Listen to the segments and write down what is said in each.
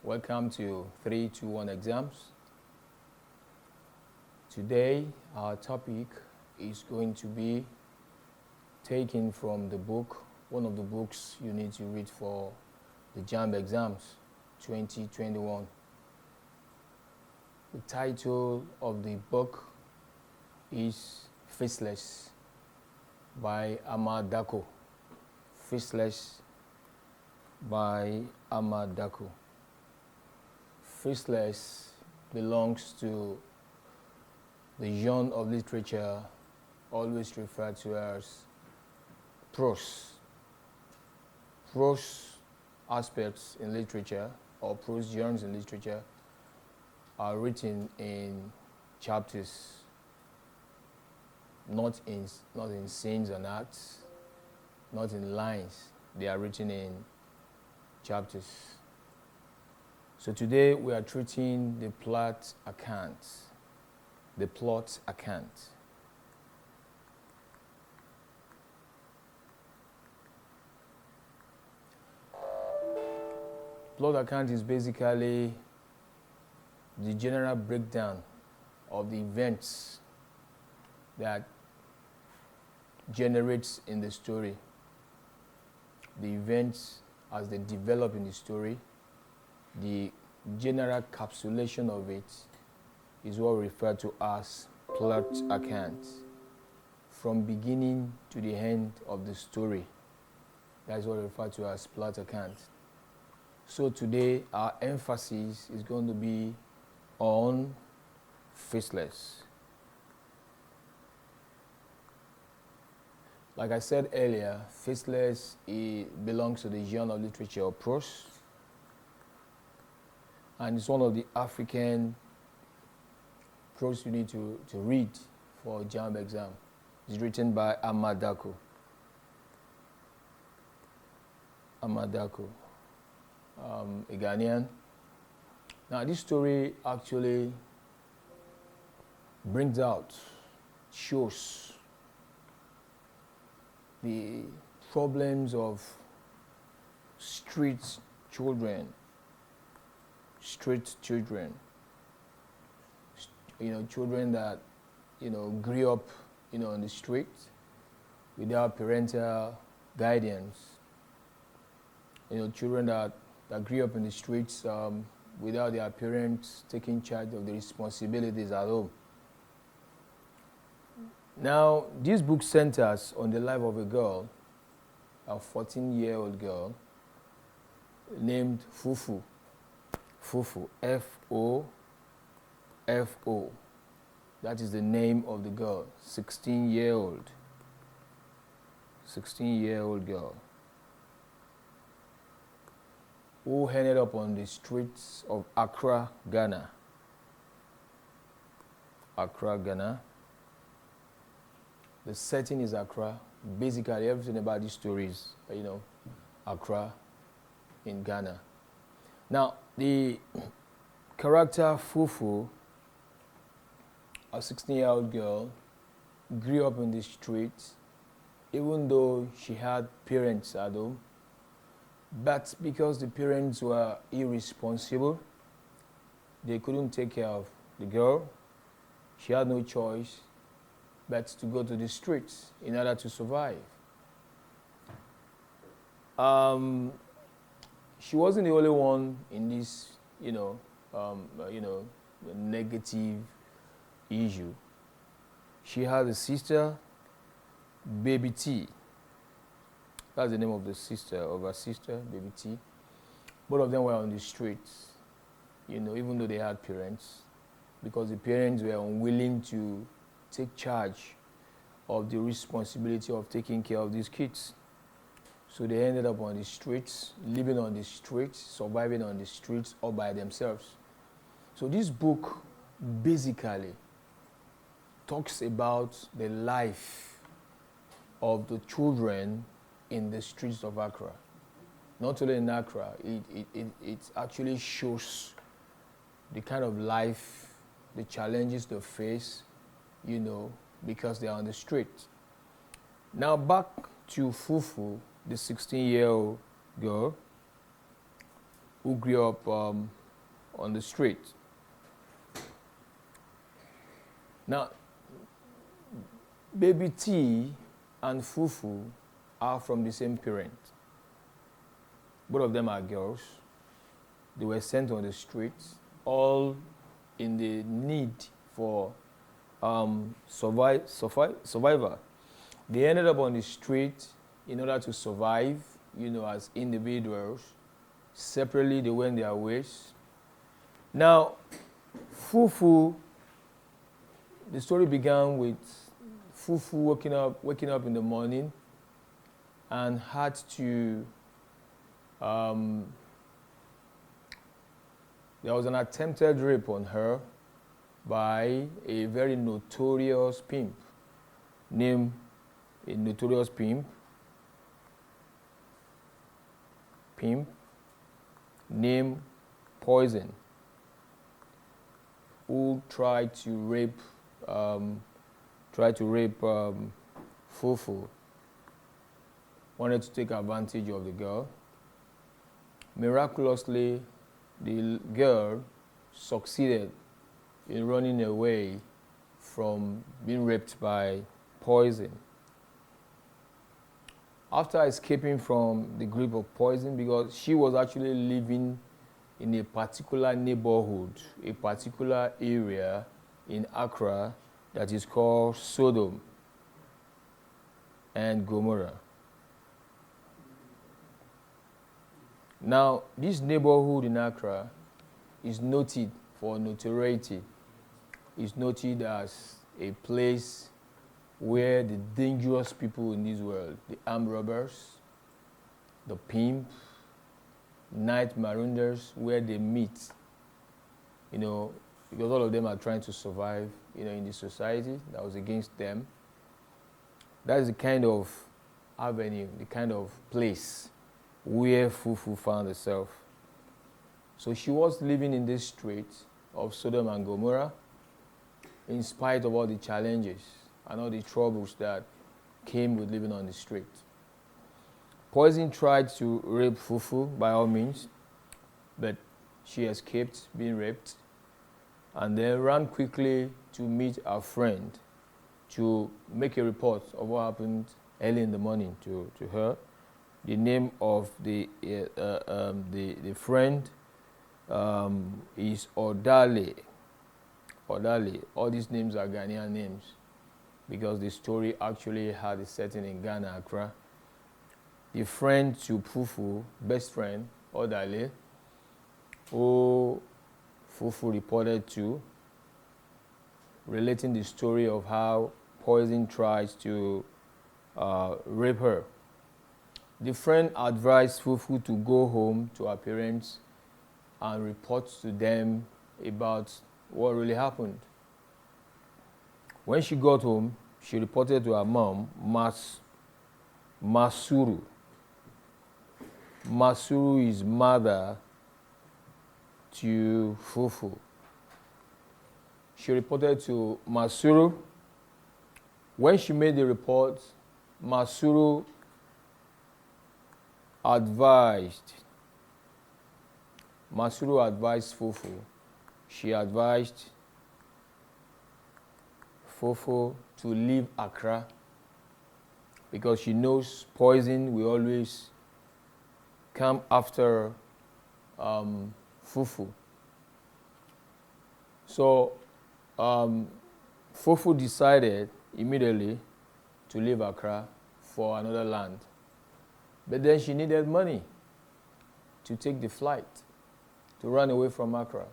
Welcome to 321 exams. Today our topic is going to be taken from the book, one of the books you need to read for the JAMB exams 2021. The title of the book is FACELESS by Dako. FACELESS by Dako. FACELESS belongs to the genre of literature always referred to as prose. Prose aspects in literature or prose genres in literature are written in chapters, not in scenes and acts, not in lines. They are written in chapters. So today we are treating the plot account. The plot account. Plot account is basically the general breakdown of the events that generates in the story. The events as they develop in the story, the general capsulation of it is what we refer to as plot account. From beginning to the end of the story, that's what we refer to as plot account. So today our emphasis is going to be on FACELESS. Like I said earlier, FACELESS belongs to the genre of literature or prose, and it's one of the African prose you need to read for JAMB exam. It's written by Dako. Dako, a Ghanaian. Now this story actually brings out, shows the problems of street children, children that, grew up, on the street without parental guidance. Children that grew up in the streets without their parents taking charge of the responsibilities at home. Now, this book centers on the life of a girl, a 14-year-old girl, named Fufu. Fufu, F-O-F-O. That is the name of the girl, 16-year-old girl, who ended up on the streets of Accra, Ghana. The setting is Accra. Basically, everything about this story is, Accra in Ghana. Now, the character Fufu, a 16-year-old girl, grew up in the streets, even though she had parents at home. But because the parents were irresponsible, they couldn't take care of the girl. She had no choice but to go to the streets in order to survive. She wasn't the only one in this, negative issue. She had a sister, Baby T. That's the name of her sister, Baby T. Both of them were on the streets, even though they had parents, because the parents were unwilling to take charge of the responsibility of taking care of these kids. So they ended up on the streets, living on the streets, surviving on the streets all by themselves. So this book basically talks about the life of the children in the streets of Accra. Not only in Accra, it actually shows the kind of life, the challenges they face, because they are on the street. Now back to Fufu, the 16-year-old girl. who grew up on the street. Now, baby T and Fufu are from the same parent. Both of them are girls. They were sent on the streets, all in the need for survival. They ended up on the street in order to survive, as individuals. Separately, they went their ways. Now, Fufu, the story began with Fufu waking up in the morning and had to, there was an attempted rape on her by a very notorious pimp named Poison, who tried to rape Fufu, wanted to take advantage of the girl. Miraculously, the girl succeeded in running away from being raped by Poison. After escaping from the grip of Poison, because she was actually living in a particular neighborhood, a particular area in Accra that is called Sodom and Gomorrah. Now, this neighborhood in Accra is noted for notoriety. It's noted as a place where the dangerous people in this world, the armed robbers, the pimp, night marauders, where they meet, because all of them are trying to survive, in the society that was against them. That is the kind of avenue, the kind of place where Fufu found herself. So she was living in this street of Sodom and Gomorrah in spite of all the challenges and all the troubles that came with living on the street. Poison tried to rape Fufu by all means, but she escaped being raped and then ran quickly to meet her friend to make a report of what happened early in the morning to her. The name of the friend is Odale. Odale. All these names are Ghanaian names because the story actually had a setting in Ghana, Accra. The friend to Fufu, best friend, Odale, who Fufu reported to, relating the story of how Poison tries to rape her. The friend advised Fufu to go home to her parents and report to them about what really happened. When she got home, she reported to her mom, Masuru. Masuru is mother to Fufu. She reported to Masuru. When she made the report, Masuru advised Fufu. She advised Fufu to leave Accra because she knows Poison will always come after Fufu. So Fufu decided immediately to leave Accra for another land. But then she needed money to take the flight, to run away from Accra,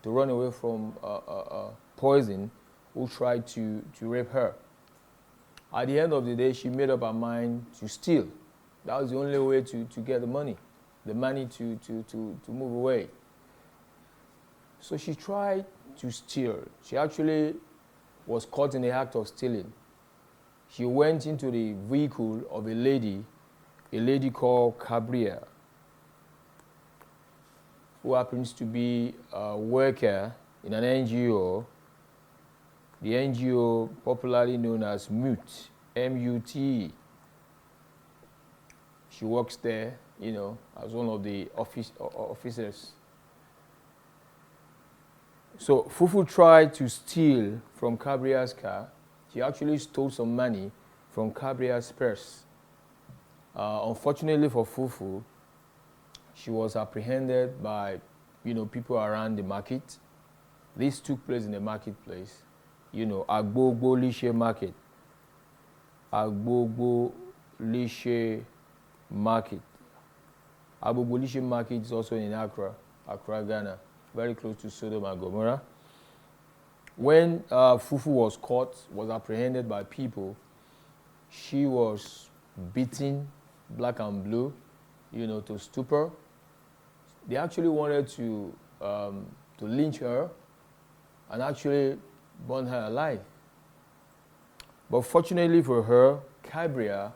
to run away from Poison, who tried to rape her. At the end of the day, she made up her mind to steal. That was the only way to get the money to move away. So she tried to steal. She actually was caught in the act of stealing. She went into the vehicle of a lady called Cabria, who happens to be a worker in an NGO, the NGO popularly known as MUT, M-U-T. She works there as one of the officers. So Fufu tried to steal from Cabria's car. She actually stole some money from Cabria's purse. Unfortunately for Fufu, she was apprehended by, people around the market. This took place in the marketplace, Agbogbo Lishe Market. Agbogbo Lishe Market. Agbogbo Lishe Market is also in Accra, Ghana, very close to Sodom and Gomorrah. When Fufu was caught, was apprehended by people, she was beaten black and blue, to stupor. They actually wanted to lynch her and actually burn her alive. But fortunately for her, Cabria,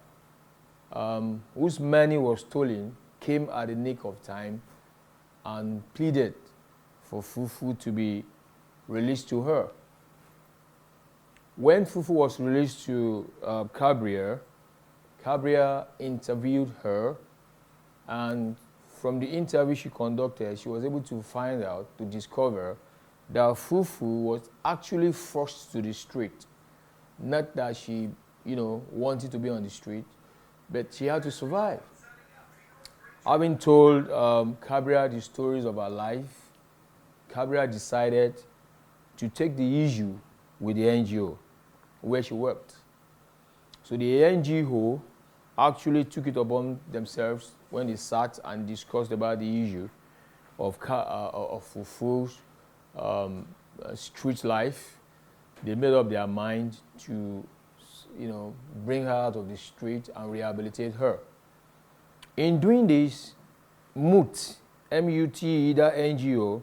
whose money was stolen, came at the nick of time and pleaded for Fufu to be released to her. When Fufu was released to Cabria interviewed her, and from the interview she conducted, she was able to find out, to discover that Fufu was actually forced to the street. Not that she, wanted to be on the street, but she had to survive. Having told Cabria the stories of her life, Cabria decided to take the issue with the NGO where she worked. So the NGO actually took it upon themselves when they sat and discussed about the issue of Fufu's street life. They made up their mind to, bring her out of the street and rehabilitate her. In doing this, MUT, M-U-T, the NGO,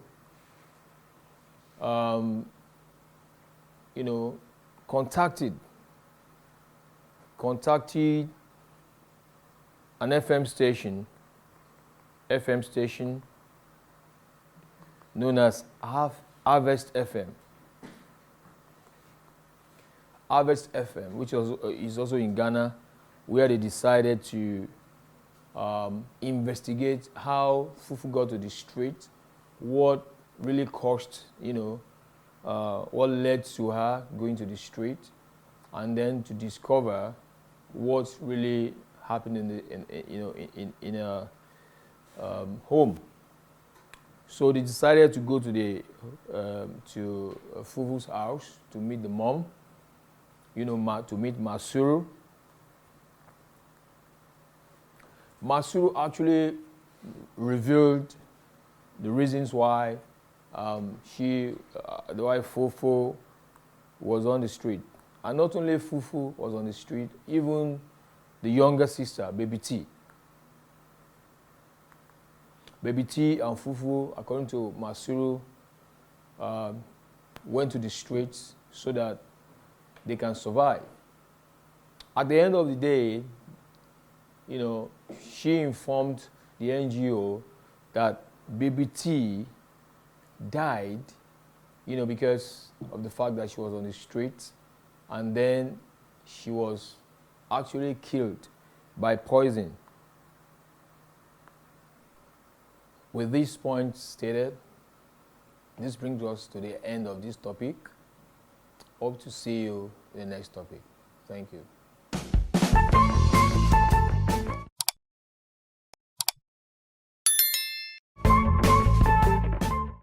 contacted an FM station known as Harvest FM. Harvest FM, which is also in Ghana, where they decided to investigate how Fufu got to the street, what really caused, what led to her going to the street, and then to discover what really happened in her home. So they decided to go to Fufu's house to meet the mom, to meet Masuru. Masuru actually revealed the reasons why the wife Fufu was on the street. And not only Fufu was on the street, even the younger sister, Baby T. Baby T and Fufu, according to Masuru, went to the streets so that they can survive. At the end of the day, she informed the NGO that Baby T died, because of the fact that she was on the streets, and then she was actually killed by poison. With these points stated, this brings us to the end of this topic. Hope to see you in the next topic. Thank you.